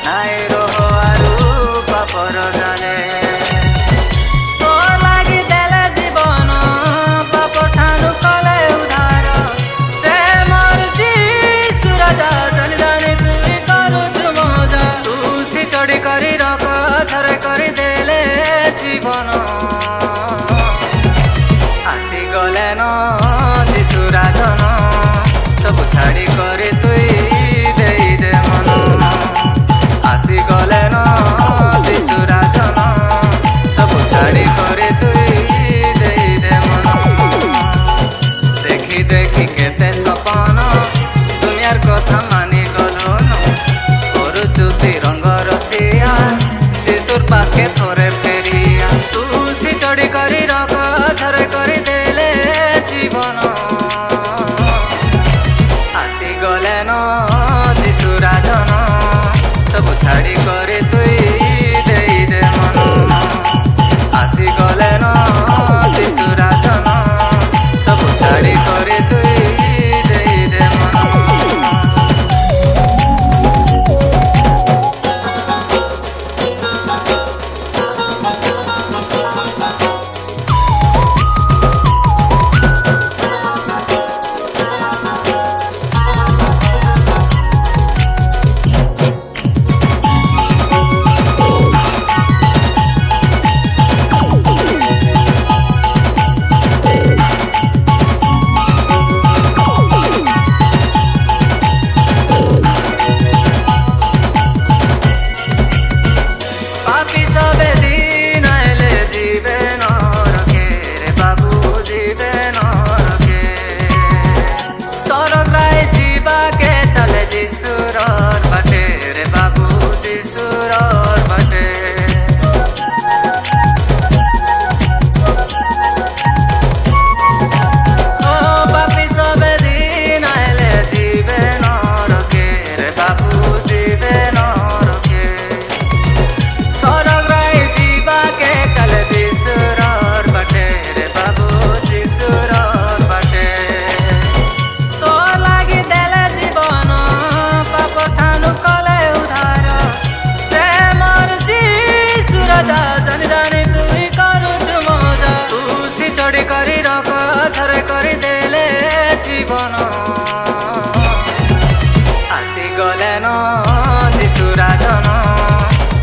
নাই রহ আরু পাপর জালে তো লাগি দেলে জীবন পাপ ঠানু কলে উধার সে মর্জি সুরাজা জানি জানি তুই করুଛୁ মজা তুই চড়ি করি রখ থরে করি দেলে জীবন আসি গলে ন দিশুরাজন সবু ছাড়ি করে তুই দেই দে মন আসি গলে ন দিশুরাজন সবু ছাড়ি করে তুই দেই দে মন দেখি দেখি কেতে সপন দুনিয়ার কথা মানি গলুন করুଛୁ তিরঙ্গ রসিয়া দিশুর পাকে থরে ফেরিয়া তুই চড়ি করি রখ থরে করে দেলে জীবন আসি গলে ন দিশুরাজন সবু ছাড়ি করে তুই দেই দে মন আসি গলে ন দিশুরাজন সবু ছাড়ি করে তুই দেই দে মন পাপি সবে দিন আইলে জীবে নরকে রে বাবু জীবে নরকে সরগ্রাই জীবাকে চলে যিশুরর বাটে রে বাবু যিশুরর বাটে ও পাপি সবে দিন আইলে জীবে নরকে রে বাবু জীবে নরকে সরগ্রাই জীবাকে চলে যিশুরর বাটে রে বাবু যিশুরর বাটে তো লাগি দেলে জীবন পাপ ঠানু কলে উধার সে মর্জি সুরাজা জানি জানি তুই করুଛୁ মজা তুই চড়ি করি রখ থরে করে দেলে জীবন আসি গলে ন দিশুরাজন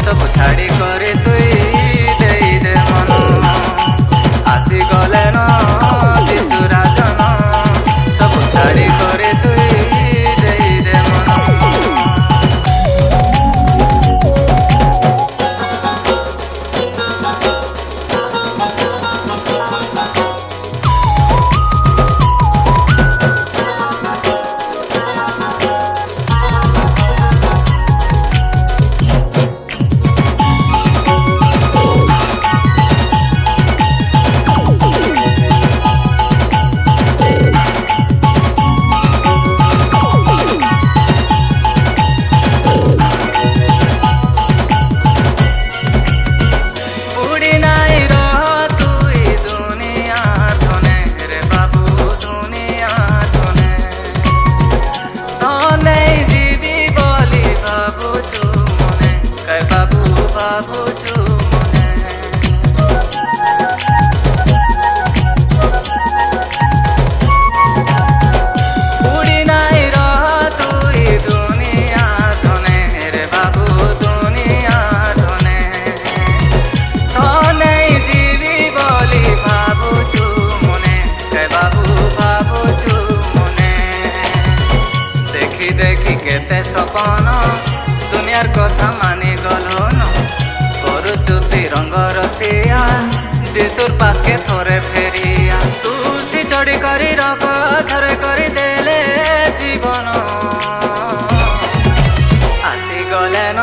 সবু ছাড়ি করে তুই দেই দে মন আসি গলে ন দিশুরাজন সবু ছাড়ি করে তুই দেই দে মন উড়ি নাই রহ তুই দুনিয়ার ধনে রে বাবু দুনিয়ার ধনে ধনেই দিবি বলি ভাবুଛୁ মনে কাই বাবু ভাবুଛୁ মনে উড়ি নাই রহ তুই দুনিয়ার ধনে রে বাবু দুনিয়ার ধনে ধনেই জীবি বলি ভাবুଛୁ মনে কে বাবু ভাবুଛୁ মনে দেখি দেখি কেতে সপন দুনিয়ার কথা মানি গলুন করুଛୁ তিরঙ্গ রসিয়া যিশুর পাকে থরে ফেরিয়া তুই চড়ি করি রখ থরে করে দেলে জীবন আসি গলে ন